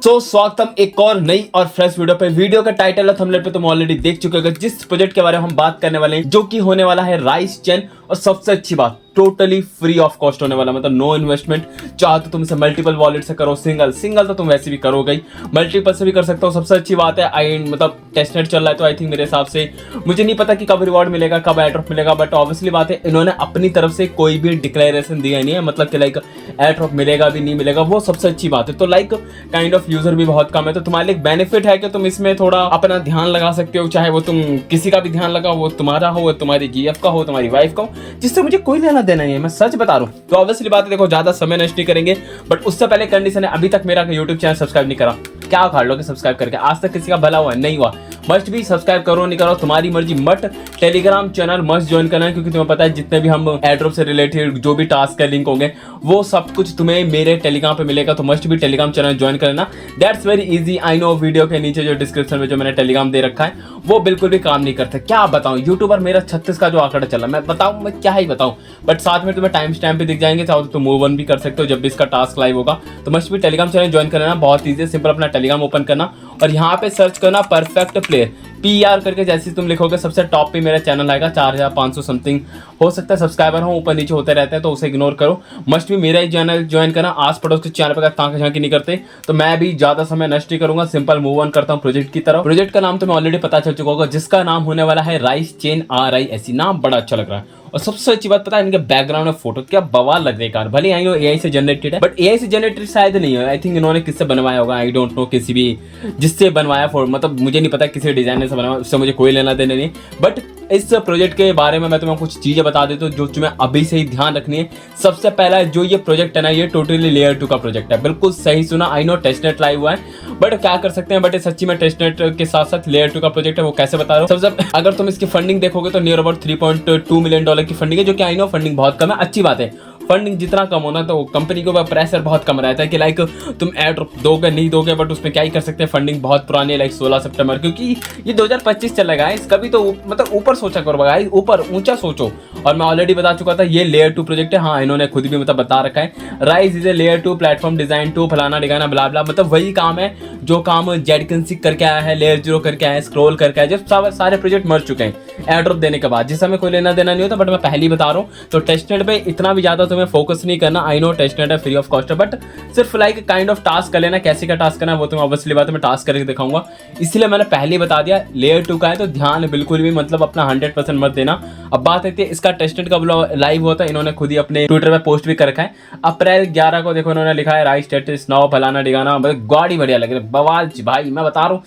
स्वागतम एक और नई और फ्रेश वीडियो पे। वीडियो का टाइटल और थंबनेल पे तुम ऑलरेडी देख चुके हो जिस प्रोजेक्ट के बारे में हम बात करने वाले हैं, जो कि होने वाला है राइस चेन। और सबसे अच्छी बात, टोटली फ्री ऑफ कॉस्ट होने वाला, मतलब नो इन्वेस्टमेंट। चाहो तो तुम इसे मल्टीपल वॉलेट से करो, सिंगल तो तुम वैसे भी करोगे ही, मल्टीपल से भी कर सकते हो। सबसे अच्छी बात है मतलब टेस्टनेट चल रहा है, तो आई थिंक मेरे हिसाब से, मुझे नहीं पता कि कब रिवॉर्ड मिलेगा, कब एयरड्रॉप मिलेगा, बट ऑब्वियसली बात है इन्होंने अपनी तरफ से कोई भी डिक्लेरेशन दिया नहीं है, मतलब कि लाइक एयरड्रॉप मिलेगा भी नहीं मिलेगा, वो सबसे अच्छी बात है। तो लाइक काइंड ऑफ यूजर भी बहुत कम है, तो तुम्हारे लिए बेनिफिट है कि तुम इसमें थोड़ा अपना ध्यान लगा सकते हो, चाहे वो तुम किसी का भी ध्यान लगाओ, वो तुम्हारा हो, तुम्हारी जीएफ का हो, तुम्हारी वाइफ का हो, जिससे मुझे कोई लेना देना नहीं है, मैं सच बता रहा हूँ। तो ऑब्वियसली बात है, देखो ज्यादा समय नष्ट नहीं करेंगे, बट उससे पहले कंडीशन है, अभी तक मेरा यूट्यूब चैनल सब्सक्राइब नहीं करा, क्या उखाड़ लोगे सब्सक्राइब करके? आज तक किसी का भला हुआ नहीं हुआ, मस्ट भी सब्सक्राइब करो, नहीं करो तुम्हारी मर्जी। But Telegram channel must join करना है, क्योंकि तुम्हें पता है जितने भी हम एयरड्रॉप से रिलेटेड जो भी टास्क के लिंक होंगे, वो सब कुछ तुम्हें मेरे टेलीग्राम पे मिलेगा, तो मस्ट भी टेलीग्राम चैनल ज्वाइन करना। That's very easy, I know. Video के नीचे जो डिस्क्रिप्शन में जो मैंने टेलीग्राम दे रखा है, वो बिल्कुल भी काम नहीं करता। क्या बताऊं, यूट्यूबर मेरा 36 का जो आंकड़ा चला, मैं बताऊं, मैं क्या ही बताऊं। बट साथ में तुम्हें टाइम स्टैम्प भी दिख जाएंगे, चाहो तो तुम मूव ऑन भी कर सकते हो जब भी इसका टास्क लाइव होगा। तो मस्ट भी टेलीग्राम चैनल ज्वाइन करना, बहुत ईजी है, सिंपल अपना टेलीग्राम ओपन करना और यहाँ पे सर्च करना परफेक्ट प्लेयर, PR करके जैसे तुम लिखोगे सबसे टॉप पे मेरा चैनल आएगा। 4500 समथिंग हो सकता है सब्सक्राइबर हो, ऊपर नीचे होते रहते हैं, तो उसे इग्नोर करो। मस्ट भी मेरा ही चैनल ज्वाइन करना। आस पड़ोस के चैनल पर ताकि झांकी नहीं करते, तो मैं भी ज्यादा समय नष्ट नहीं करूंगा, सिंपल मूव ऑन करता हूँ प्रोजेक्ट की तरफ। प्रोजेक्ट का नाम तो मैं ऑलरेडी पता चल चुका होगा, जिसका नाम होने वाला है राइस चेन, RISE। नाम बड़ा अच्छा लग रहा है, और सबसे अच्छी बात पता है, इनके बैकग्राउंड में फोटो क्या बवाल लग रही है। भले आई नो AI से जनरेटेड है, बट AI से जनरेटेड शायद नहीं है, आई थिंक इन्होंने किससे बनवाया होगा, आई डोंट नो, किसी भी जिससे बनवाया फोटो, मतलब मुझे नहीं पता किसी डिजाइनर से बनवाया, उससे मुझे कोई लेना देना नहीं। बट इस प्रोजेक्ट के बारे में मैं तुम्हें कुछ चीजें बता देता हूँ जो तुम्हें अभी से ही ध्यान रखनी है। सबसे पहला जो ये प्रोजेक्ट है ना, ये टोटली लेयर 2 का प्रोजेक्ट है। बिल्कुल सही सुना, आई नो टेस्टनेट लाइव हुआ है, बट क्या कर सकते हैं, बट सच्ची में टेस्टनेट के साथ साथ लेयर 2 का प्रोजेक्ट है। वो कैसे बता रहा हूँ। सबसे अगर तुम इसकी फंडिंग देखोगे तो नियर अबाउट $3.2 मिलियन की फंडिंग है, जो कि आई नो फंडिंग बहुत कम है। अच्छी बात है, फंडिंग जितना कम होना, तो कंपनी को प्रेशर बहुत कम रहता है कि लाइक तुम एयरड्रॉप दोगे नहीं दोगे, बट उसमें क्या ही कर सकते हैं। फंडिंग बहुत पुरानी है, लाइक 16 सितंबर, क्योंकि ये 2025 चलेगा। इसका भी तो मतलब ऊपर सोचा करो भाई, ऊपर ऊंचा सोचो। और मैं ऑलरेडी बता चुका था, ये लेयर 2 प्रोजेक्ट है। हाँ, इन्होंने खुद भी मतलब बता रखा है, rice is a layer 2 platform design to फलाना डिगाना ब्ला ब्ला, मतलब वही काम है जो काम जेडकिंसिक करके आया है, लेयर 0 करके आया है, स्क्रॉल करके आया, जब सारे प्रोजेक्ट मर चुके हैं एयरड्रॉप देने के बाद, जिस हमें कोई लेना देना नहीं होता। बट मैं पहले ही बता रहा हूँ, तो टेस्टनेट पे इतना भी ज्यादा तुम्हें फोकस नहीं करना। आई नो टेस्टनेट है, फ्री ऑफ कॉस्ट है, बट सिर्फ लाइक काइंड ऑफ टास्क कर लेना। कैसे का टास्क करना है वो तुम्हें ऑब्वियसली बात है मैं टास्क करके दिखाऊंगा, इसलिए मैंने पहले ही बता दिया। लेयर 2 का है, तो ध्यान बिल्कुल भी मतलब अपना 100% मत देना। अब बात है इसका टेस्टनेट कब लाइव होता है, इन्होंने खुद ही अपने ट्विटर पे पोस्ट भी कर रखा है। अप्रैल 11 को देखो, इन्होंने लिखा है राइस स्टेटस नाउ फलाना डिगाना, मतलब गाड़ी बढ़िया लग रही है, बवाल भाई, मैं बता रहा हूँ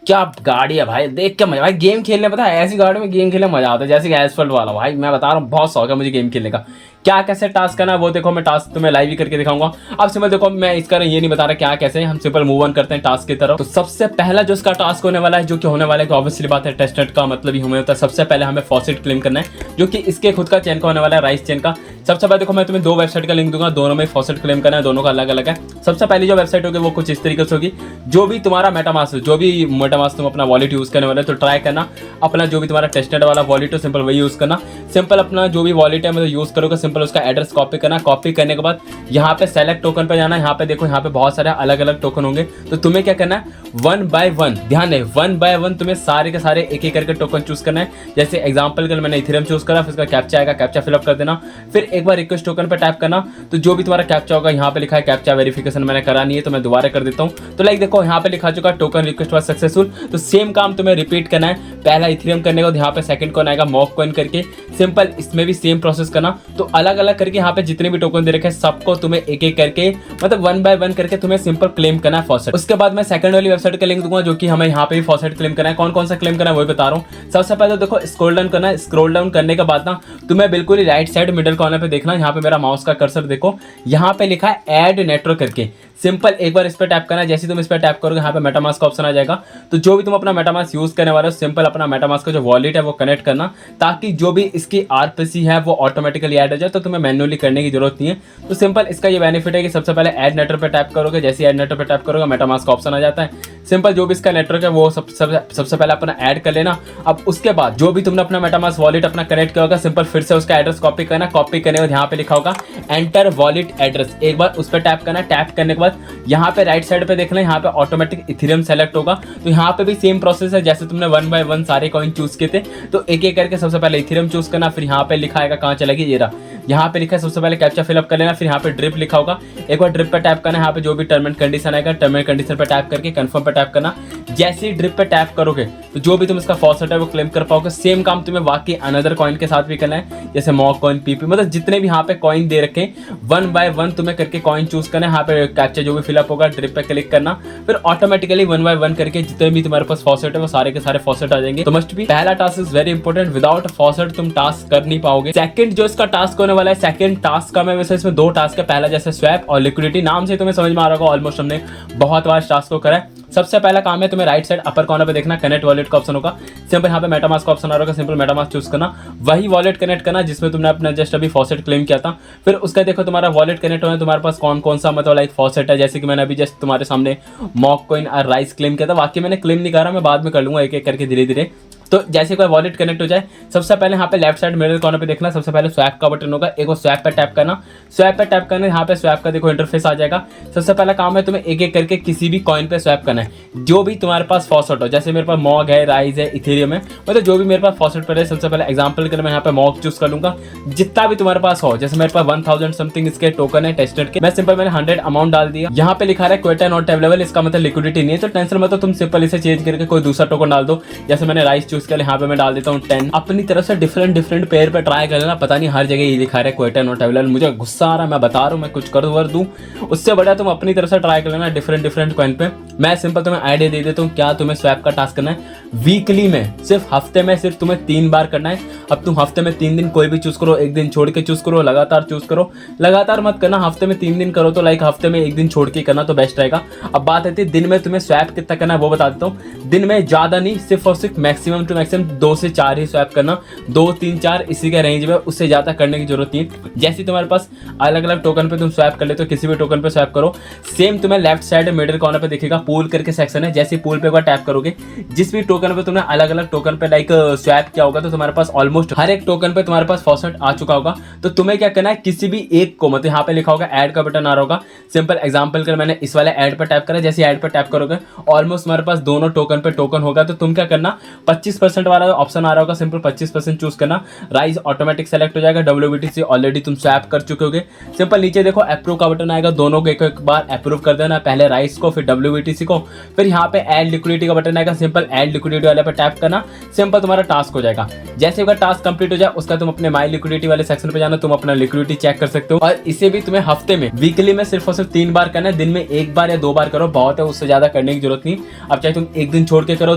क्या गाड़ी है भाई, देख के मजा भाई। गेम खेलने पता है, ऐसी गाड़ी में गेम खेलने मजा आता है, जैसे कि एसफल्ट वाला भाई, मैं बता रहा हूँ बहुत शौक है मुझे गेम खेलने का। क्या कैसे टास्क करना है वो देखो, मैं टास्क तुम्हें लाइव ही करके दिखाऊंगा। अब सिंपल देखो, मैं इसका ये नहीं बता रहा क्या कैसे, हम सिंपल मूव ऑन करते हैं टास्क की तरफ। तो सबसे पहला जो इसका टास्क होने वाला है, जो कि होने वाला है, तो ऑब्वियसली बात है टेस्टनेट का मतलब ही हमें होता है। सबसे पहले हमें फॉसेट क्लेम करना है, जो कि इसके खुद का चैन का होने वाला है, राइस चैन का। सबसे पहले देखो, मैं तुम्हें 2 वेबसाइट का लिंक दूंगा, दोनों में फॉसेट क्लेम करना है, दोनों का अलग अलग है। सबसे पहली जो वेबसाइट होगी वो कुछ इस तरीके से होगी, जो भी तुम्हारा मेटामास्क, जो भी मेटामास्क तुम अपना वॉलेट यूज करने वाले, तो ट्राई करना अपना जो भी तुम्हारा टेस्टनेट वाला वॉलेट हो, सिंपल वही यूज करना। सिंपल अपना जो भी वॉलेट है मतलब यूज करोगे, सिंपल उसका एड्रेस कॉपी करना। कॉपी करने के बाद यहाँ पे सेलेक्ट टोकन पे जाना है। यहाँ पे देखो, यहाँ पे बहुत सारे अलग अलग टोकन होंगे, तो तुम्हें क्या करना है, 1 by 1, ध्यान है 1 by 1 तुम्हें सारे के सारे एक एक करके टोकन चूज करना है। जैसे एग्जांपल के लिए मैंने इथेरियम चूज करा, फिर उसका कैप्चा आएगा, कैप्चा फिलअप कर देना। फिर एक बार रिक्वेस्ट टोकन पे टैप करना, तो जो भी तुम्हारा कैप्चा होगा, यहाँ पे लिखा है कैप्चा वेरिफिकेशन, मैंने करा नहीं है तो मैं दोबारा कर देता हूँ। तो लाइक देखो, यहाँ पे लिखा चुका टोकन रिक्वेस्ट वाज सक्सेसफुल, तो सेम काम तुम्हें रिपीट करना है। पहला इथेरियम करने के बाद यहाँ पे सेकंड कॉइन आएगा मॉक कॉइन करके, सिंपल इसमें भी सेम प्रोसेस करना। तो अलग अलग करके यहाँ पे जितने भी टोकन दे रखे हैं सबको तुम्हें एक एक करके मतलब 1 by 1 करके तुम्हें सिंपल क्लेम करना है फॉसेट। उसके बाद मैं सेकंड वाली वेबसाइट का लिंक दूंगा, जो कि हमें यहाँ पे भी फॉसेट क्लेम करना है। कौन कौन सा क्लेम करना है वही बता रहा हूँ। सबसे पहले देखो, स्क्रॉल डाउन करना है। स्क्रॉल डाउन करने के बाद ना तुम्हें बिल्कुल ही राइट साइड मिडिल कॉर्नर पे देखना, यहाँ पे मेरा माउस का कर्सर देखो, यहाँ पे लिखा है ऐड नेटवर्क करके। सिंपल एक बार इस पर टैप करना है। जैसे तुम इस पर टैप करोगे, यहाँ पे मेटामास्क का ऑप्शन आ जाएगा। तो जो भी तुम अपना मेटामास्क यूज करने वाले हो, सिंपल अपना मेटामास्क का जो वॉलेट है वो कनेक्ट करना, ताकि जो भी इसकी RPC है वो ऑटोमेटिकली ऐड हो जाए। तो तुम्हें मैन्युअली करने की जरूरत नहीं है। तो सिंपल इसका ये बेनिफिट है कि सबसे पहले ऐड नेटवर्क पे टैप करोगे, जैसे ऐड नेटवर्क पे टैप करोगे मेटामास्क का ऑप्शन आ जाता है। सिंपल जो भी इसका नेटवर्क है वो सबसे पहले अपना ऐड कर लेना। अब उसके बाद जो भी तुमने अपना मेटामास्क वॉलेट अपना कनेक्ट किया होगा, सिंपल फिर से उसका एड्रेस कॉपी करना। कॉपी करने के बाद यहाँ पे लिखा होगा एंटर वॉलेट एड्रेस, एक बार उस पर टैप करना। टैप करने के बाद यहाँ पे राइट साइड पे देखना, यहाँ पे ऑटोमेटिक इथेरियम सेलेक्ट होगा। तो यहाँ पे भी सेम प्रोसेस है, जैसे तुमने 1 बाय 1 सारे कॉइन चूज किए थे, तो एक एक करके सबसे पहले इथेरियम चूज करना। फिर यहाँ पे लिखा आएगा कहाँ चलेगी, ये रहा, यहाँ पे लिखा है सबसे पहले कैप्चा फिलअप कर लेना। फिर यहाँ पे ड्रिप लिखा होगा, एक बार ड्रिप पे टैप करना। यहाँ पे जो भी टर्म एंड कंडीशन आएगा, टर्म एंड कंडीशन पे टैप करके कंफर्म पे टैप करना। जैसे ही ड्रिप पे टैप करोगे तो जो भी तुम इसका फॉसेट है वो क्लेम कर पाओगे। सेम काम तुम्हें बाकी अनदर कॉइन के साथ भी करना है, जैसे मॉक कॉइन, पीपी, मतलब जितने भी यहाँ पे कॉइन दे रखे 1 बाय 1 तुम्हें करके कॉइन चूज करना है। यहाँ पे कैप्चा जो भी फिलअप होगा ड्रिप पे क्लिक करना, फिर ऑटोमेटिकली 1 बाय 1 करके जितने भी तुम्हारे पास फॉसेट है वो सारे के सारे फॉसेट आ जाएंगे। तो मस्ट भी पहला task is very important, without faucet तुम टास्क कर नहीं पाओगे। सेकंड जो इसका टास्क होने वाला है, सेकंड टास्क का मैं वैसे इसमें 2 टास्क है। पहला जैसे स्वैप और लिक्विडिटी, नाम से तुम्हें समझ में आ रहा होगा, ऑलमोस्ट हमने बहुत बार टास्क को करा है। सबसे पहला काम है तुम्हें राइट साइड अपर कॉर्नर पे देखना कनेक्ट वॉलेट का ऑप्शन होगा। सिंपल यहाँ पे मेटामास्क का ऑप्शन आ रहा होगा, सिंपल मेटामास्क चूज करना, वही वॉलेट कनेक्ट करना जिसमें तुमने अपना जस्ट अभी फॉसेट क्लेम किया था। फिर उसका देखो तुम्हारा वॉलेट कनेक्ट होना, तुम्हारे पास कौन कौन सा मतलब लाइक फॉसेट है। जैसे कि मैंने अभी जस्ट तुम्हारे सामने मॉक कॉइन और राइस क्लेम किया था, बाकी मैंने क्लेम नहीं करा, मैं बाद में कर लूंगा एक एक करके धीरे धीरे। तो जैसे कोई वॉलेट कनेक्ट हो जाए, सबसे पहले यहाँ पे लेफ्ट साइड मिडिल कॉर्नर पे देखना, सबसे पहले स्वैप का बटन होगा, एक स्वैप पे टैप करना। स्वैप पे टैप करना, यहाँ पे स्वैप का देखो इंटरफेस आ जाएगा। सबसे पहला काम है तुम्हें एक एक करके किसी भी कॉइन पे स्वैप करना है, जो भी तुम्हारे पास फॉसेट हो। जैसे मेरे पास मॉग है, राइज है, इथेरियम है, मतलब जो भी मेरे पास फॉसेट पर है। सबसे पहले एग्जाम्पल के लिए मैं यहाँ पे मॉग चूज कर लूंगा, जितना भी तुम्हारे पास हो। जैसे मेरे पास 1000 समथिंग इसके टोकन है टेस्टेड के, मैं सिंपल मैंने 100 अमाउंट डाल दिया। यहाँ पे लिखा है क्वेटा नॉट अवेलेबल, इसका मतलब लिक्विडिटी नहीं है, तो टेंशन मत, तुम सिंपल इसे चेंज करके कोई दूसरा टोकन डाल दो। जैसे मैंने राइस चूज किया, यहाँ पे मैं डाल देता हूँ 10। अपनी तरफ से डिफरेंट पेयर पे ट्राई कर लेना, पता नहीं हर जगह ये लिखा है क्वेटा नॉट अवेलेबल। मुझे गुस्सा आ रहा है, मैं बता रहा हूँ, मैं कुछ कर दूं, उससे बढ़िया तुम अपनी तरफ से ट्राई कर लेना डिफरेंट कॉइन पे। मैं सिंपल तुम्हें आइडिया दे देता हूँ क्या तुम्हें स्वैप का टास्क करना है। वीकली में सिर्फ हफ्ते में सिर्फ तुम्हें 3 बार करना है। अब तुम हफ्ते में 3 दिन कोई भी चूज करो, एक दिन छोड़ के चूज करो, लगातार चूज करो, लगातार मत करना। हफ्ते में 3 दिन करो तो लाइक हफ्ते में 1 दिन छोड़ के करना तो बेस्ट रहेगा। अब बात आती है दिन में तुम्हें स्वैप कितना करना है वो बता देता हूँ। दिन में ज्यादा नहीं, सिर्फ और सिर्फ मैक्सिमम टू मैक्सिमम 2 से 4 ही स्वैप करना, 2, 3, 4 इसी के रेंज में, उससे ज्यादा करने की जरूरत नहीं है। जैसे तुम्हारे पास अलग अलग टोकन पे तुम स्वैप कर ले तो किसी भी टोकन पे स्वैप करो। सेम तुम्हें लेफ्ट साइड मिडिल कॉर्नर पे दिखेगा पूल करके सेक्शन है, जैसे पूल पे एक बार टैप करोगे, जिस भी टोकन पे तुमने अलग अलग टोकन पे लाइक स्वैप किया होगा, तो तुम्हारे पास ऑलमोस्ट हर एक टोकन पे तुम्हारे पास फॉसेट आ चुका होगा। तो तुम्हें क्या करना है, किसी भी एक को, मतलब यहाँ पे लिखा होगा ऐड का बटन आ रहा होगा। सिंपल एग्जांपल कर मैंने इस वाले ऐड पे टैप करा, जैसे ऐड पे टैप करोगे ऑलमोस्ट तुम्हारे पास दोनों टोकन पे टोकन होगा। तो तुम क्या करना, 25% वाला ऑप्शन आ रहा होगा, सिंपल 25% चूज करना। राइज ऑटोमेटिक सेलेक्ट हो जाएगा, WBTC ऑलरेडी तुम स्वैप कर चुके होगे। सिंपल नीचे देखो अप्रूव का बटन आएगा, दोनों को एक बार अप्रूव कर देना, पहले राइस को फिर WBTC को। फिर यहाँ पे ऐड लिक्विडिटी का बटन आएगा, सिंपल ऐड लिक्विडिटी वाले पे टैप करना, सिंपल तुम्हारा टास्क हो जाएगा। जैसे अगर टास्क कंप्लीट हो जाए उसका तुम अपने माई लिक्विडिटी वाले सेक्शन पे जाना, तुम अपना लिक्विडिटी चेक कर सकते हो। और इसे भी तुम्हें हफ्ते में वीकली में सिर्फ और सिर्फ 3 बार करना है, दिन में 1 बार या 2 बार करो, बहुत है, उससे ज्यादा करने की जरूरत नहीं। अब चाहे तुम 1 दिन छोड़ के करो,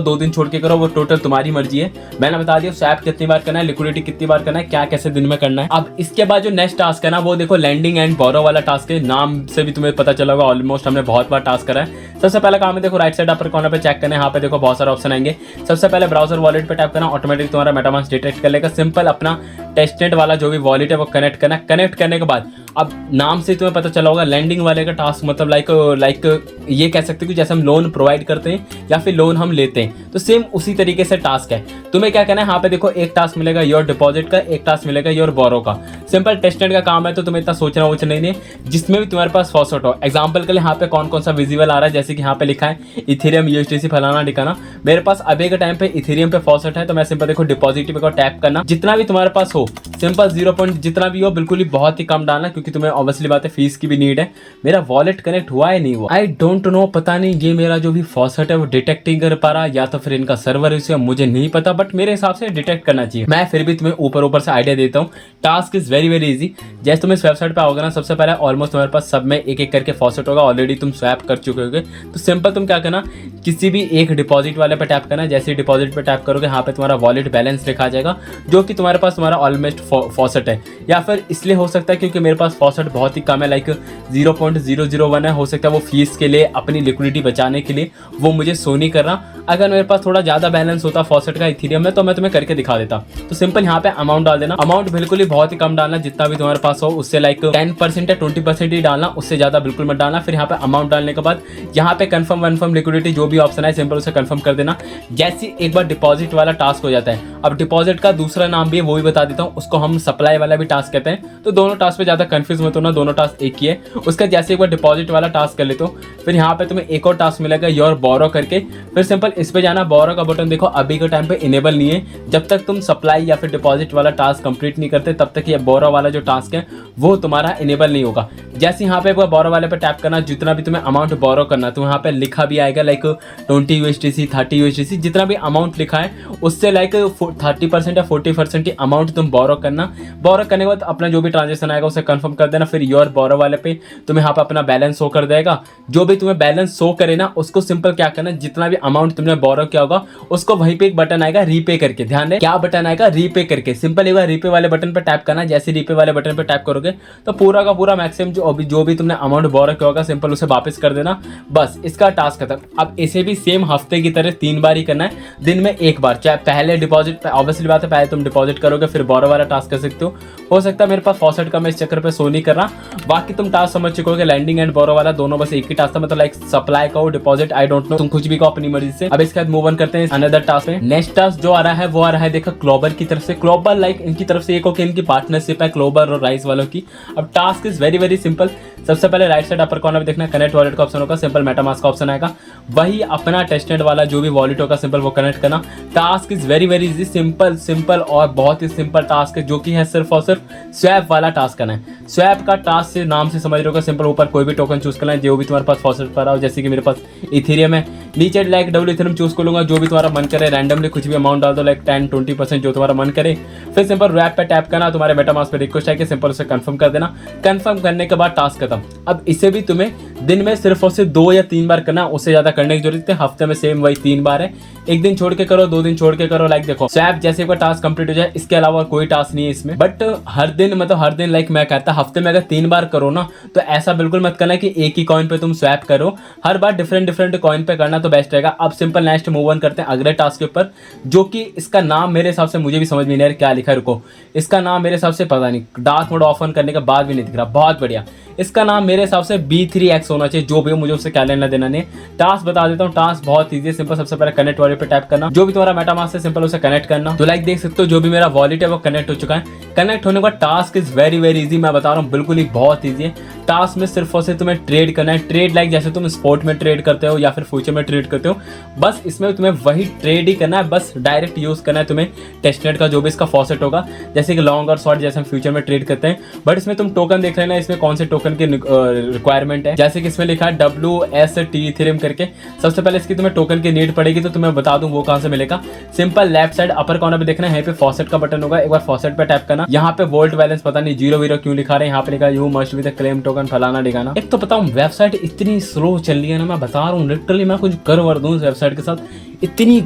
2 दिन छोड़ के करो, वो टोटल तुम्हारी मर्जी है। मैंने बता दिया स्वैप कितनी बार करना है, लिक्विडिटी कितनी बार करना है, क्या कैसे दिन में करना है। अब इसके बाद जो नेक्स्ट टास्क है ना, वो देखो लैंडिंग एंड बोरो वाला टास्क है, नाम से भी तुम्हें पता चला होगा, ऑलमोस्ट हमने बहुत बार टास्क करा है। सबसे पहला काम है देखो राइट साइड अपर कॉर्नर पे चेक करना है, यहाँ पे देखो बहुत सारे ऑप्शन आएंगे। सबसे पहले ब्राउजर वॉलेट पे टैप करना, ऑटोमेटिक तुम्हारा मेटामास्क डिटेक्ट कर लेगा। सिंपल अपना टेस्टनेट वाला जो भी वॉलेट है वो कनेक्ट करना। कनेक्ट करने के बाद अब नाम से तुम्हें पता चला होगा लैंडिंग वाले का टास्क, मतलब लाइक ये कह सकते हो कि जैसे हम लोन प्रोवाइड करते हैं या फिर लोन हम लेते हैं, तो सेम उसी तरीके से टास्क है। तुम्हें क्या करना है, यहाँ पे देखो एक टास्क मिलेगा योर डिपॉजिट का, एक टास्क मिलेगा योर बोरो का। सिंपल टेस्टनेट का काम है, तो तुम्हें इतना सोचना वोचना नहीं है, जिसमें भी तुम्हारे पास फॉसेट हो। एग्जाम्पल के लिए यहाँ पे कौन कौन सा विजिबल आ रहा है, जैसे कि यहाँ पे लिखा है इथेरियम, USDC फलाना ठिकाना। मेरे पास अभी के टाइम पे इथेरियम पे फॉसेट है, तो मैं सिंपल देखो डिपॉजिट पे टैप करना, जितना भी तुम्हारे पास हो, सिंपल 0 पॉइंट जितना भी हो, बिल्कुल ही बहुत ही कम डालना, क्योंकि तुम्हें ऑब्वियसली बात है फीस की भी नीड है। मेरा वॉलेट कनेक्ट हुआ है नहीं हुआ, आई डोंट नो, पता नहीं ये मेरा जो भी फॉसेट है वो डिटेक्ट नहीं कर पा रहा, या तो फिर इनका सर्वर इशू है, मुझे नहीं पता, बट मेरे हिसाब से डिटेक्ट करना चाहिए। मैं फिर भी तुम्हें ऊपर से आइडिया देता हूँ। Task is very easy. जैसे तुम इस वेबसाइट पे आओगे ना, सबसे पहले ऑलमोस्ट तुम्हारे पास सब में एक एक करके फॉसेट होगा, ऑलरेडी तुम स्वैप कर चुके होगे। तो सिंपल तुम क्या करना, किसी भी एक डिपॉजिट वाले पे टैप करना। जैसे डिपॉजिट पे टैप करोगे, यहाँ पे तुम्हारा वॉलेट बैलेंस लिखा जाएगा, जो कि तुम्हारे पास तुम्हारा ऑलमोस्ट फॉसेट है, या फिर इसलिए हो सकता है क्योंकि मेरे पास फॉसेट बहुत ही कम है, लाइक 0.001 है। हो सकता है वो फीस के लिए, अपनी लिक्विडिटी बचाने के लिए वो मुझे शो नहीं कर रहा। अगर मेरे पास थोड़ा ज़्यादा बैलेंस होता फॉसेट का इथेरियम है तो मैं तुम्हें करके दिखा देता। तो सिंपल यहाँ पे अमाउंट डाल देना। अमाउंट बिल्कुल ही बहुत ही कम डालना, जितना भी तुम्हारे पास हो उससे लाइक 10% या 20% ही डालना, उससे ज्यादा बिल्कुल मत डालना। फिर यहाँ पे अमाउंट डालने के बाद यहाँ पे कंफर्म वनफर्म लिक्विडिटी जो भी ऑप्शन है सिंपल उसे कंफर्म कर देना। जैसे एक बार डिपॉजिट वाला टास्क हो जाता है, अब डिपॉजिट का दूसरा नाम भी है वो भी बता देता हूँ, उसको हम सप्लाई वाला भी टास्क कहते हैं। तो दोनों टास्क पे ज्यादा कंफ्यूज मत होना, दोनों टास्क एक ही है। उसका जैसे एक बार डिपॉजिट वाला टास्क कर लेते हो, फिर यहाँ पे तुम्हें एक और टास्क मिलेगा योर बोरो करके। फिर सिंपल इस पे जाना, बोरो का बटन देखो अभी के टाइम पे इनेबल नहीं है। जब तक तुम सप्लाई या फिर डिपॉजिट वाला टास्क कंप्लीट नहीं करते तब तक ये बोरो वाला जो टास्क है वो तुम्हारा इनेबल नहीं होगा। जैसे यहाँ पे बोरो वाले पे टैप करना, जितना भी तुम्हें अमाउंट बोरो करना तो यहाँ पे लिखा भी आएगा लाइक 20 USDC 30 USDC, जितना भी अमाउंट लिखा है उससे लाइक 30% या 40% ही अमाउंट तुम बोरो करना। बोरो करने के बाद अपना जो भी ट्रांजेक्शन आएगा उसे कंफर्म कर देना। फिर योर बोरो वाले पे तुम्हें यहाँ पे अपना बैलेंस शो कर देगा। जो भी तुम्हें बैलेंस शो करे ना उसको सिंपल क्या करना, जितना भी अमाउंट तुमने बोरो किया होगा उसको वहीं पे एक बटन आएगा रीपे करके, ध्यान रहे क्या बटन आएगा, रीपे करके। सिंपल एक बार रीपे वाले बटन पे टैप करना। जैसे रीपे वाले बटन पे टैप करोगे तो पूरा का पूरा मैक्सिमम जो भी तुमने अमाउंट बोरो किया होगा सिंपल उसे वापस कर देना। बस इसका टास्क खत्म। अब इसे भी सेम हफ्ते की तरह 3 बार ही करना है, दिन में एक बार। चाहे पहले डिपॉजिट, ऑब्वियसली बात है पहले तुम डिपॉजिट करोगे फिर बोरो वाला टास्क कर सकते हो सकता है मेरे पास फॉसेट का मैं इस चक्कर पे शो नहीं कर रहा। बाकी तुम टास्क समझ चुके हो, लैंडिंग एंड बोरो वाला दोनों बस एक ही टास्क था, मतलब लाइक सप्लाई का हो डिपॉजिट आई डोंट नो, तुम कुछ भी को अपनी मर्जी से। अब इसके बाद मूव ऑन करते हैं अनदर टास्क में। नेक्स्ट टास्क जो आ रहा है वो आ रहा है देखो क्लोबर की तरफ से। क्लोबर लाइक इनकी तरफ से एक हो कि इनकी पार्टनरशिप है क्लोबर और राइस वालों की। अब task is very very simple. सबसे पहले राइट साइड अपर कॉर्नर में देखना कनेक्ट वॉलेट का ऑप्शन होगा, सिंपल मेटामास्क का ऑप्शन आएगा, वही अपना टेस्टेड वाला जो भी वॉलेट होगा सिंपल वो कनेक्ट करना। Task is very very easy, simple और बहुत ही सिंपल टास्क है जो कि है सिर्फ और सिर्फ स्वैप वाला टास्क करना है। स्वैप का टास्क से नाम से समझ रहे हो, सिंपल ऊपर कोई भी टोकन चूज करना है जो भी तुम्हारे पास फॉसेट पर आओ, जैसे कि मेरे पास इथेरियम है, नीचे लाइक डब्ल्यू इथेरियम चूज कर लूंगा, जो भी तुम्हारा मन करे रैंडमली कुछ भी अमाउंट डाल दो लाइक 10-20% जो तुम्हारा मन करे। फिर सिंपल रैप पे टैप करना, तुम्हारे मेटामास्क पे रिक्वेस्ट आएगी, सिंपल उसे कंफर्म कर देना। कंफर्म करने के बाद टास्क खत्म। अब इसे भी तुम्हें दिन में सिर्फ और सिर्फ 2 या 3 बार करना, उससे ज्यादा करने की जरूरत है। हफ्ते में सेम वही 3 बार है, एक दिन छोड़ के करो, 2 दिन छोड़ के करो। लाइक देखो स्वैप जैसे एक बार टास्क कंप्लीट हो जाए, इसके अलावा कोई टास्क नहीं है इसमें। बट हर दिन मतलब हर दिन लाइक मैं कहता हफ्ते में अगर 3 बार करो ना तो ऐसा बिल्कुल मत करना कि एक ही कॉइन पे तुम स्वैप करो, हर बार डिफरेंट कॉइन पे करना तो बेस्ट रहेगा। अब सिंपल नेक्स्ट मूव ऑन करते हैं अगले टास्क के ऊपर, जो कि इसका नाम मेरे हिसाब से मुझे भी समझ में नहीं आ रहा क्या लिखा है, रुको इसका नाम मेरे हिसाब से पता नहीं, डार्क मोड ऑफ ऑन करने के बाद भी नहीं दिख रहा, बहुत बढ़िया। इसका नाम मेरे हिसाब से B3X होना चाहिए, जो भी हो मुझे उससे क्या लेना देना नहीं। टास्क बता देता हूँ, टास्क बहुत ईजी है, सिंपल सबसे पहले कनेक्ट वॉलेट पे टैप करना, जो भी तुम्हारा मेटामास्क है सिंपल उसे कनेक्ट करना। तो लाइक देख सकते हो जो भी मेरा वॉलेट है वो कनेक्ट हो चुका है। कनेक्ट होने का task is very very easy, मैं बता रहा हूँ बिल्कुल ही बहुत ईजी है। टास्क में सिर्फ और सिर्फ तुम्हें ट्रेड करना है, ट्रेड लाइक जैसे तुम स्पोर्ट में ट्रेड करते हो या फिर फ्यूचर में ट्रेड करते हो, बस इसमें तुम्हें वही ट्रेड ही करना है, बस डायरेक्ट यूज करना है तुम्हें टेस्टनेट का जो भी इसका फॉसेट होगा, जैसे कि लॉन्ग और शॉर्ट जैसे हम फ्यूचर में ट्रेड करते हैं। बट इसमें तुम टोकन देख लेना, इसमें कौन से टोकन की रिक्वायरमेंट है, जैसे कि इसमें लिखा है WST इथेरियम करके। सबसे पहले इसकी तुम्हें टोकन की नीड पड़ेगी, तो तुम्हें बता दूं वो कहां से मिलेगा। Simple left side upper corner पे देखना है, यहाँ पे फॉसेट का बटन होगा, एक बार फॉसेट पे टैप करना। यहाँ पे वोल्ट बैलेंस पता नहीं 0 क्यों लिखा रहे हैं, यहाँ पे लिखा you must be the claim token फलाना दिखाना। एक तो बताऊं वेबसाइट इतनी स्लो चल रही है ना, मैं बता रहा हूँ लिटरली मैं कुछ कर वर दूं इस वेबसाइट के साथ, इतनी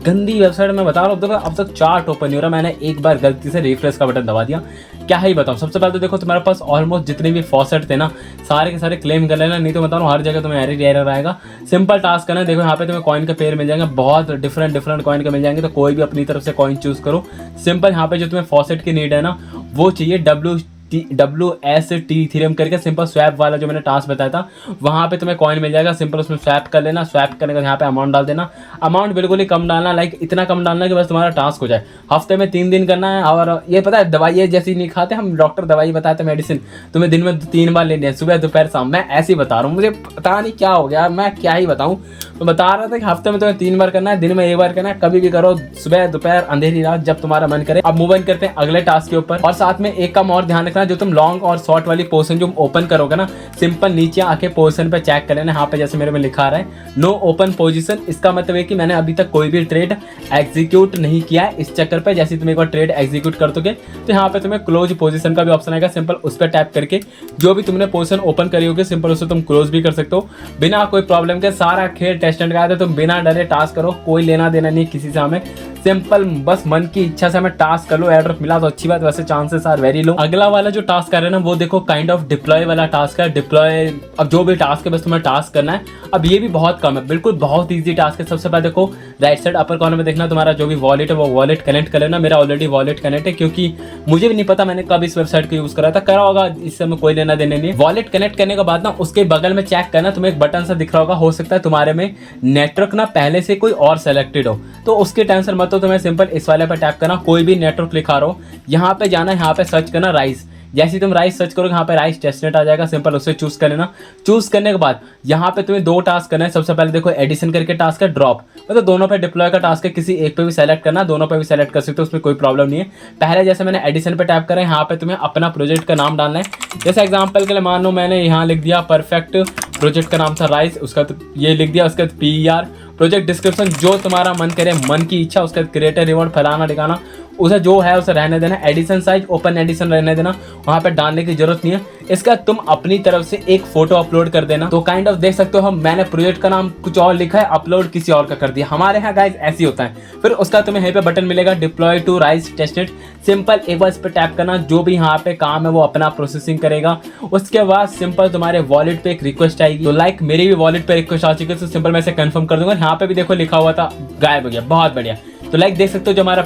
गंदी वेबसाइट मैं बता रहा हूँ। अब तक चार्ट ओपन नहीं हो रहा, मैंने एक बार गलती से रिफ्रेश का बटन दबा दिया, क्या ही बताऊँ। सबसे पहले तो देखो तुम्हारे पास ऑलमोस्ट जितने भी फॉसेट थे ना सारे के सारे क्लेम कर लेना, नहीं तो बता रहा हूँ हर जगह तुम्हें एरर आएगा। सिंपल टास्क करना है, देखो यहाँ पे तुम्हें कॉइन के पेयर मिल जाएंगे, बहुत डिफरेंट कॉइन के मिल जाएंगे, तो कोई भी अपनी तरफ से कॉइन चूज करो। सिंपल यहाँ पे जो तुम्हें फॉसेट की नीड है ना वो चाहिए WST इथेरियम करके, सिंपल स्वैप वाला जो मैंने टास्क बताया था वहाँ पे तुम्हें कॉइन मिल जाएगा, सिंपल उसमें स्वैप कर लेना। स्वैप करने का यहाँ पे अमाउंट डाल देना, अमाउंट बिल्कुल ही कम डालना, लाइक इतना कम डालना कि बस तुम्हारा टास्क हो जाए। हफ्ते में 3 दिन करना है, और ये पता है दवाई जैसी नहीं खाते हम, डॉक्टर दवाई बताते मेडिसिन तुम्हें दिन में 3 बार लेनी है, सुबह दोपहर शाम। मैं ऐसे ही बता रहा हूँ, मुझे पता नहीं क्या हो गया, मैं क्या ही बताऊँ। तो बता रहा था कि हफ्ते में तुम्हें 3 बार करना है, दिन में 1 बार करना है, कभी भी करो, सुबह दोपहर अंधेरी रात जब तुम्हारा मन करे। अब मूव ऑन करते हैं अगले टास्क के ऊपर, और साथ में एक काम और ध्यान रखना, जो तुम लॉन्ग और शॉर्ट वाली पोर्शन जो ओपन करोगे ना, सिंपल नीचे आके पोर्शन पे चेक कर लेना। यहाँ पे जैसे मेरे में लिखा रहा है नो ओपन पोजीशन, इसका मतलब है कि मैंने अभी तक कोई भी ट्रेड एग्जीक्यूट नहीं किया है। इस चक्कर पे जैसे तुम एक बार ट्रेड एग्जीक्यूट कर दोगे तो यहाँ पे तुम्हें क्लोज पोजीशन का भी ऑप्शन आएगा, सिंपल उस पर टैप करके जो भी तुमने पोजीशन ओपन करी होगी सिंपल उसे तुम क्लोज भी कर सकते हो बिना कोई प्रॉब्लम के। सारा खेल टेस्टेंट का है, तुम बिना डरे टास्क करो, कोई लेना देना नहीं किसी से हमें। सिंपल बस मन की इच्छा से हमें टास्क कर लो, एयर ड्रॉप मिला तो अच्छी बात, वैसे चांसेस आर वेरी लो। अगला वाला जो टास्क कर रहे हैं ना वो देखो काइंड ऑफ डिप्लॉय वाला टास्क है। डिप्लॉय अब जो भी टास्क है बस तुम्हें टास्क करना है। अब ये भी बहुत कम है, बिल्कुल बहुत ईजी टास्क है। सबसे पहले देखो राइट साइड अपर कॉर्नर में देखना तुम्हारा जो भी वॉलेट है वो वॉलेट कनेक्ट कर लेना। मेरा ऑलरेडी वॉलेट कनेक्ट है क्योंकि मुझे भी नहीं पता मैंने कब इस वेबसाइट को यूज करा था, करा होगा, इससे हमें कोई लेना देने नहीं। वॉलेट कनेक्ट करने के बाद ना उसके बगल में चेक करना, तुम्हें एक बटन सा दिख रहा होगा, हो सकता है तुम्हारे में नेटवर्क ना पहले से कोई और सेलेक्टेड हो, तो उसके टेंशन मत हो, तुम्हें सिंपल इस वाले पर टैप करना, कोई भी नेटवर्क लिखा रहो, यहाँ पे जाना, यहाँ पे सर्च करना राइस। जैसे तुम राइस सर्च करोगे यहाँ पे राइस टेस्टनेट आ जाएगा, सिंपल उसे चूज कर लेना। चूज करने के बाद यहाँ पे तुम्हें दो टास्क करना है। सबसे पहले देखो एडिशन करके टास्क है, ड्रॉप मतलब दोनों पे डिप्लॉय का टास्क है, किसी एक पे भी सेलेक्ट करना, दोनों पे भी सेलेक्ट कर सकते हो, उसमें कोई प्रॉब्लम नहीं है। पहले जैसे मैंने एडिशन पे टैप करा है, यहाँ पे तुम्हें अपना प्रोजेक्ट का नाम डालना है। जैसे एग्जाम्पल के लिए मान लो मैंने यहाँ लिख दिया परफेक्ट, प्रोजेक्ट का नाम था राइस, उसका तो ये लिख दिया, उसके बाद PER, प्रोजेक्ट डिस्क्रिप्शन जो तुम्हारा मन करे, मन की इच्छा, उसका क्रिएटर रिवॉर्ड फलाना ठिकाना, उसे जो है उसे रहने देना। एडिशन साइज ओपन एडिशन रहने देना, वहाँ पे डालने की जरूरत नहीं है। इसका तुम अपनी तरफ से एक फोटो अपलोड कर देना। तो काइंड ऑफ देख सकते हो हम, मैंने प्रोजेक्ट का नाम कुछ और लिखा है, अपलोड किसी और का कर दिया। हमारे यहाँ गाइस ऐसे ही होता है। फिर उसका तुम्हें यहीं पे बटन मिलेगा deploy to Rise testnet, simple एक बार इस पर टैप करना, जो भी यहाँ पे काम है वो अपना प्रोसेसिंग करेगा। उसके बाद सिंपल तुम्हारे वॉलेट पे एक रिक्वेस्ट आएगी, तो लाइक मेरी भी वॉलेट पे रिक्वेस्ट आ चुकी है, तो सिंपल मैं इसे कंफर्म कर दूंगा। यहाँ पे भी देखो लिखा हुआ था, गायब हो गया, बहुत बढ़िया। तो लाइक देख सकते हो जो हमारा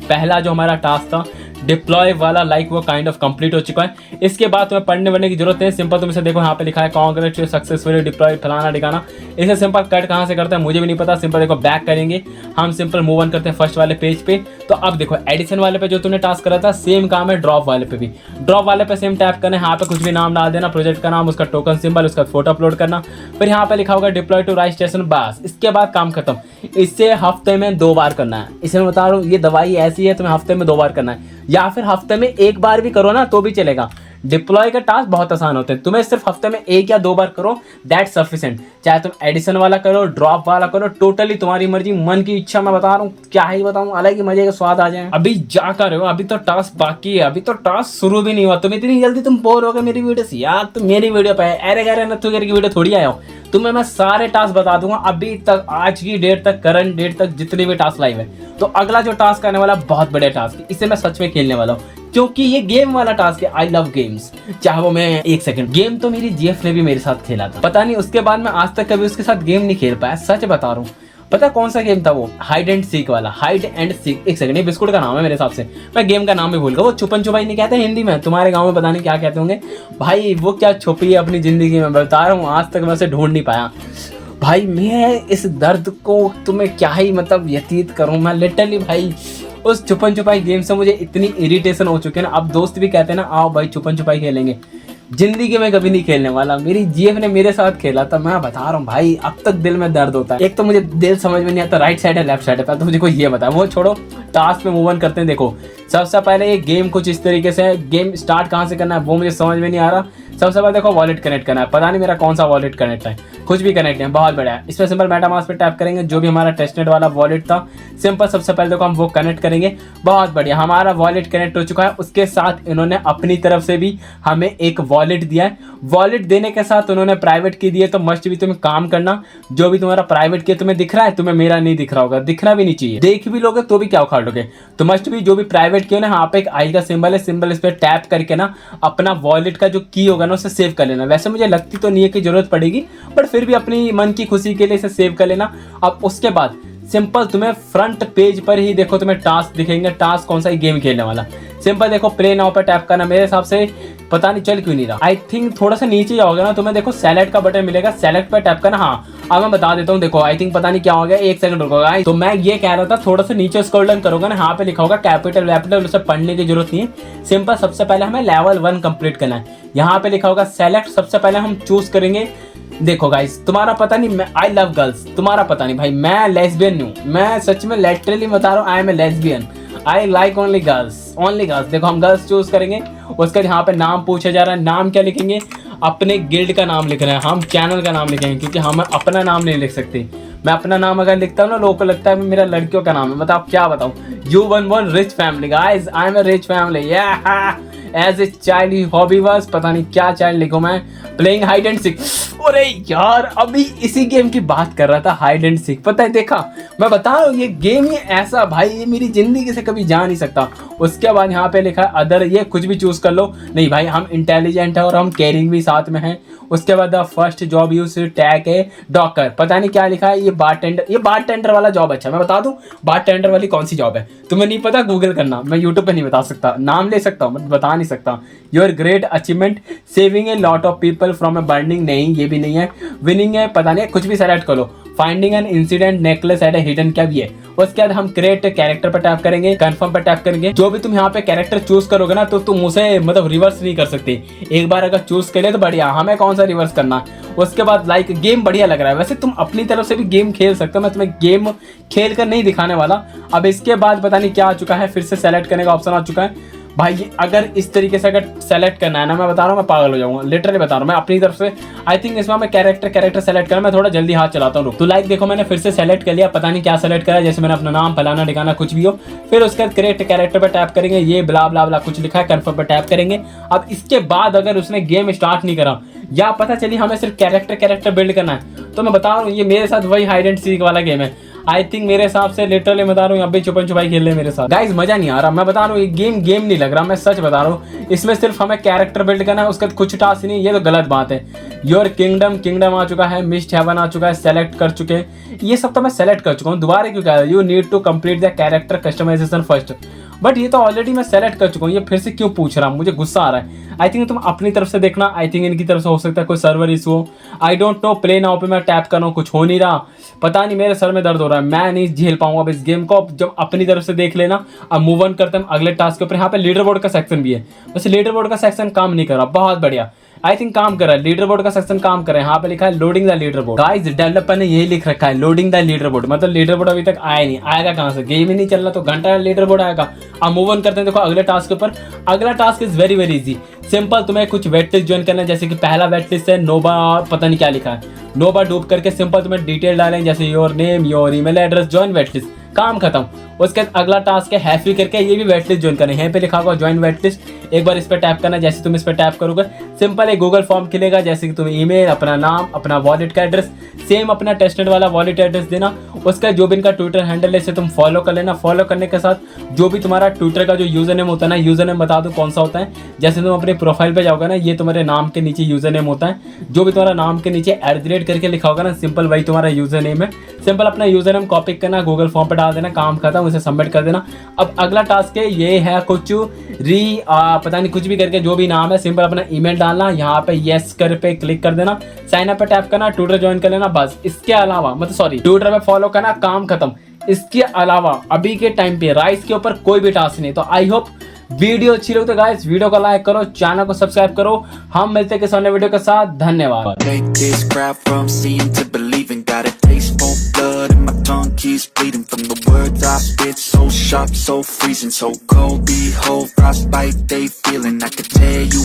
पहला जो हमारा टास्क था डिप्लॉय वाला, लाइक वो काइंड ऑफ कंप्लीट हो चुका है। इसके बाद तुम्हें पढ़ने वढ़ने की जरूरत है, सिंपल तुम इसे देखो यहाँ पे लिखा है कांग्रेचुलेशन सक्सेसफुली डिप्लॉय फलाना ठिकाना। इसे सिंपल कट कहाँ से करते हैं मुझे भी नहीं पता, सिंपल देखो बैक करेंगे हम, सिंपल मूव ऑन करते हैं फर्स्ट वाले पेज पे। तो अब देखो एडिशन वाले पे जो तुमने टास्क करा था सेम काम है ड्रॉप वाले पे भी। ड्रॉप वाले पे सेम टैप करना है, यहाँ पे कुछ भी नाम डाल देना, प्रोजेक्ट का नाम, उसका टोकन सिंबल, उसका फोटो अपलोड करना। फिर यहाँ पे लिखा होगा डिप्लॉय टू राइस स्टेशन, बस इसके बाद काम खत्म। इससे हफ्ते में 2 बार करना है। इसे मैं बता रहा हूँ ये दवाई ऐसी है, तुम्हें हफ्ते में 2 बार करना है, या फिर हफ्ते में 1 बार भी करो ना तो भी चलेगा। डिप्लॉय का टास्क बहुत आसान होते हैं, तुम्हें सिर्फ हफ्ते में 1 या 2 बार करो, दैट सफिशिएंट। चाहे तुम एडिशन वाला करो, ड्रॉप वाला करो, टोटली तुम्हारी मर्जी, मन की इच्छा। मैं बता रहा हूँ क्या ही बताऊँ, अलग ही मजे का स्वाद आ जाए। अभी जा कर रहे हो, अभी तो टास्क बाकी है, अभी तो टास्क शुरू भी नहीं हुआ। तुम इतनी जल्दी तुम बोर हो गए मेरी वीडियो से यार। तुम मेरी वीडियो पे अरे गरे नथु की वीडियो थोड़ी आया हो, तुम्हें मैं सारे टास्क बता दूंगा अभी तक, आज की डेट तक, करंट डेट तक जितने भी टास्क लाइव है। तो अगला जो टास्क आने वाला बहुत बढ़िया टास्क है, इसे मैं सच में खेलने वाला हूँ क्योंकि ये गेम वाला टास्क है। आई लव गेम्स, चाहे वो मैं एक सेकंड गेम तो मेरी GF ने भी मेरे साथ खेला था, पता नहीं उसके बाद मैं आज तक कभी उसके साथ गेम नहीं खेल पाया, सच बता रहा हूँ। पता कौन सा गेम था वो? हाइड एंड सीक वाला, हाइड एंड सीक। एक सेकंड, ये बिस्कुट का नाम है मेरे हिसाब से, मैं गेम का नाम भी भूल गया। वो छुपन छुपाई नहीं कहते हिंदी में, तुम्हारे गांव में पता नहीं क्या कहते होंगे भाई। वो क्या छुपी है अपनी जिंदगी में, बता रहा हूँ आज तक मैं उसे ढूंढ नहीं पाया भाई। मैं इस दर्द को तुम्हें क्या ही मतलब व्यतीत करूँ, मैं लिटरली भाई उस छुपन छुपाई गेम से मुझे इतनी इरिटेशन हो चुकी है ना। अब दोस्त भी कहते हैं ना आओ भाई छुपन छुपाई खेलेंगे, जिंदगी में कभी नहीं खेलने वाला। मेरी GF ने मेरे साथ खेला था, मैं बता रहा हूँ भाई अब तक दिल में दर्द होता है। एक तो मुझे दिल समझ में नहीं आता राइट साइड है लेफ्ट साइड है, तो मुझे कोई ये बता। वो छोड़ो, टास्क पे मूव ऑन करते हैं। देखो सबसे पहले ये गेम कुछ इस तरीके से है, गेम स्टार्ट कहाँ से करना है वो मुझे समझ में नहीं आ रहा। सबसे पहले देखो वॉलेट कनेक्ट करना है, पता नहीं मेरा कौन सा वॉलेट कनेक्ट है, कुछ भी कनेक्ट है, बहुत बढ़िया। इसमें सिंपल मेटामास्क पे टैप करेंगे, जो भी हमारा टेस्टनेट वाला वॉलेट था सिंपल सबसे पहले देखो हम वो कनेक्ट करेंगे, बहुत बढ़िया। हमारा वॉलेट कनेक्ट हो चुका है। उसके साथ इन्होंने अपनी तरफ से भी हमें एक वॉलेट दिया है। वॉलेट देने के साथ उन्होंने प्राइवेट की दी है, तो मस्ट भी तुम्हें काम करना। जो भी तुम्हारा प्राइवेट की तुम्हें दिख रहा है, तुम्हें मेरा नहीं दिख रहा होगा, दिखना भी नहीं चाहिए, देख भी लोगे तो भी क्या उखाड़ लोगे। तो मस्ट भी जो भी प्राइवेट की हो ना, यहाँ पे एक आई का सिंबल है, सिंबल इस पर टैप करके ना अपना वॉलेट का जो की होगा ना उसे सेव कर लेना। वैसे मुझे लगती तो नहीं है कि जरूरत पड़ेगी, बट फिर भी अपनी मन की खुशी के लिए इसे सेव कर लेना। अब उसके बाद सिंपल तुम्हें फ्रंट पेज पर ही देखो तुम्हें टास्क दिखेंगे। टास्क कौन सा ही गेम खेलने वाला, सिंपल देखो प्ले नाउ पर टैप करना। मेरे हिसाब से पता नहीं चल क्यों नहीं रहा, आई थिंक थोड़ा सा नीचे जाओगे ना तुम्हें देखो सेलेक्ट का बटन मिलेगा, सेलेक्ट पर टैप करना। हाँ अब मैं बता देता हूँ, देखो आई थिंक पता नहीं क्या हो गया, एक सेकंड रुकोगा। तो मैं ये कह रहा था थोड़ा सा नीचे स्क्रॉल डाउन करोगे ना, यहाँ पे लिखा होगा कैपिटल वैपिटल, उसे पढ़ने की जरूरत नहीं है। सिंपल सबसे पहले हमें लेवल 1 कंप्लीट करना है। यहाँ पे लिखा होगा सेलेक्ट, सबसे पहले हम चूज करेंगे। देखो गाइस तुम्हारा पता नहीं, मैं आई लव गर्ल्स, तुम्हारा पता नहीं भाई, मैं लेस्बियन हूँ, मैं सच में लिटरली बता रहा हूँ, I am a lesbian, I like only girls, only girls. देखो हम गर्ल्स चूज करेंगे। उसके यहाँ पे नाम पूछा जा रहा है, नाम क्या लिखेंगे? अपने गिल्ड का नाम लिख रहे हैं हम, चैनल का नाम लिखेंगे, क्योंकि हम अपना नाम नहीं लिख सकते। मैं अपना नाम अगर लिखता हूँ ना लोगों को लगता है मेरा लड़कियों का नाम है, बताओ क्या बताऊँ। You1 rich family guys, I am a rich family, as a child hobby बस पता नहीं क्या चाइल्ड लिखो मैं, प्लेइंग हाइड एंड सीक। अरे यार अभी इसी गेम की बात कर रहा था, हाइड एंड सीक। पता है देखा, मैं बता रहा हूँ ये गेम ही ऐसा भाई, ये मेरी जिंदगी से कभी जा नहीं सकता। उसके बाद यहाँ पे लिखा है अदर, ये कुछ भी चूज कर लो। नहीं भाई हम इंटेलिजेंट है और हम केयरिंग भी साथ में हैं। उसके बाद the first job use tag है डॉकर, पता नहीं क्या लिखा है, ये बारटेंडर, ये बारटेंडर वाला जॉब। अच्छा मैं बता दूं बारटेंडर वाली कौन सी जॉब है, तुम्हें नहीं पता गूगल करना, मैं यूट्यूब पे नहीं बता सकता, नाम ले सकता हूँ बता नहीं सकता। Your great achievement saving a lot of people from a burning, नहीं ये भी नहीं है। विनिंग है पता नहीं, कुछ भी सेलेक्ट करो। Finding an incident necklace at hidden, क्या भी है। उसके बाद हम क्रिएट कैरेक्टर पर टैप करेंगे, कंफर्म पर टैप करेंगे। जो भी तुम यहाँ पे कैरेक्टर चूज करोगे ना तो तुम उसे मतलब रिवर्स नहीं कर सकते। एक बार अगर चूज कर ले तो बढ़िया, हमें कौन सा रिवर्स करना। उसके बाद लाइक गेम बढ़िया लग रहा है, वैसे तुम अपनी तरफ से भी गेम खेल सकते हो, मैं तुम्हें गेम खेल कर नहीं दिखाने वाला। अब इसके बाद पता नहीं क्या आ चुका है, फिर से सेलेक्ट करने का ऑप्शन आ चुका है भाई। अगर इस तरीके से अगर सेलेक्ट करना है ना, मैं बता रहा हूँ मैं पागल हो जाऊंगा, लिटरली बता रहा हूँ मैं अपनी तरफ से। आई थिंक इसमें मैं कैरेक्टर सेलेक्ट करा, मैं थोड़ा जल्दी हाथ चलाता हूँ। तो लाइक देखो मैंने फिर से सेलेक्ट कर लिया, पता नहीं क्या सेलेक्ट करा, जैसे मैंने अपना नाम फलाना ठिकाना कुछ भी हो। फिर उसके बाद क्रिएट कैरेक्टर पर टैप करेंगे, ये ब्ला ब्ला ब्ला कुछ लिखा है, कन्फर्म पर टैप करेंगे। अब इसके बाद अगर उसने गेम स्टार्ट नहीं करा या पता चली हमें सिर्फ कैरेक्टर बिल्ड करना है, तो मैं बता रहा हूँ ये मेरे साथ वही हाइड एंड सीक वाला गेम है। आई थिंक मेरे हिसाब से लिटरली बता रहा हूँ अभी छुपन छुपाई खेल रहे मेरे साथ। गाइस मजा नहीं आ रहा, मैं बता रहा हूँ ये गेम नहीं लग रहा, मैं सच बता रहा हूँ। इसमें सिर्फ हमें कैरेक्टर बिल्ड करना है, उसका कुछ टास्क नहीं, ये तो गलत बात है। योर किंगडम आ चुका है, मिस्ट हेवन आ चुका है, सेलेक्ट कर चुके, ये सब तो मैं सेलेक्ट कर चुका हूँ। दोबारा क्यों कह रहा है you need to complete the character customisation first, but ये तो ऑलरेडी मैं सेलेक्ट कर चुका हूँ, ये फिर से क्यों पूछ रहा हूँ, मुझे गुस्सा आ रहा है। आई थिंक तुम अपनी तरफ से देखना, आई थिंक इनकी तरफ से हो सकता है कोई सर्वर इशू हो, I don't know. Play now पे मैं टैप कर रहा हूँ, कुछ हो नहीं रहा, पता नहीं मेरे सर में दर्द हो रहा है, मैं नहीं झेल पाऊंगा अब इस गेम को। अब जब अपनी तरफ से देख लेना, अब मूव ऑन करते हैं अगले टास्क के ऊपर। यहाँ पे लीडर बोर्ड का सेक्शन भी है, वैसे लीडर बोर्ड का सेक्शन काम नहीं कर रहा, बहुत बढ़िया आई थिंक काम कर रहा है, लीडर बोर्ड का सेक्शन काम कर रहा है। यहाँ पे लिखा है loading the leader board. Guys developer ने यही लिख रखा है लोडिंग द लीडर बोर्ड, मतलब लीडर बोर्ड अभी तक आया नहीं, आएगा कहाँ से, गेम ही नहीं चल रहा तो घंटा लीडर बोर्ड आएगा। अब मूव ऑन करते हैं, देखो अगले टास्क के ऊपर। अगला task is very easy, simple, तुम्हें कुछ वेट लिस्ट ज्वाइन करना है, जैसे कि पहला वेट लिस्ट है नोबा, पता नहीं क्या लिखा है, नोबा डूब करके सिंपल तुम्हें डिटेल डालें, जैसे your name your email address, join wait list, काम खत्म। उसके बाद अगला टास्क है हैप्पी करके, ये भी वेट लिस्ट ज्वाइन करना है, यहाँ पे लिखा होगा ज्वाइन वेट लिस्ट। एक बार इस पर टैप करना, जैसे तुम इस पर टैप करोगे सिंपल एक गूगल फॉर्म खुलेगा, जैसे कि तुम ईमेल, अपना नाम, अपना वॉलेट का एड्रेस, सेम अपना टेस्टेड वाला वॉलेट एड्रेस देना। उसका जो भी इनका ट्विटर हैंडल है इसे तुम फॉलो कर लेना। फॉलो करने के साथ जो भी तुम्हारा ट्विटर का जो यूजर नेम होता है ना, यूजर नेम बता दो कौन सा होता है, जैसे तुम अपने प्रोफाइल पे जाओगे ना, ये तुम्हारे नाम के नीचे यूजर नेम होता है, जो भी तुम्हारा नाम के नीचे @ करके लिखा होगा ना, सिंपल वही तुम्हारा यूजर नेम है। सिंपल अपना यूजर नेम कॉपी करना, गूगल फॉर्म पर डाल देना, काम खत्म, उसे सबमिट कर देना। अब अगला टास्क है, ये है कुछ पता नहीं कुछ भी करके जो भी नाम है, सिंपल अपना ईमेल डालना, यहाँ पे यस कर पे क्लिक कर देना, साइन अप पे टैप करना, ट्विटर ज्वाइन कर लेना, बस। इसके अलावा मतलब सॉरी ट्विटर पे फॉलो करना, काम खत्म। इसके अलावा अभी के टाइम पे राइस के ऊपर कोई भी टास्क नहीं। तो आई होप वीडियो अच्छी लगी तो गाइस वीडियो को लाइक करो, चैनल को सब्सक्राइब करो। हम मिलते हैं किसी अन्य वीडियो के साथ, धन्यवाद। Keeps bleeding from the words I spit, so sharp, so freezing, so cold. Behold, frostbite, they feeling. I could tear you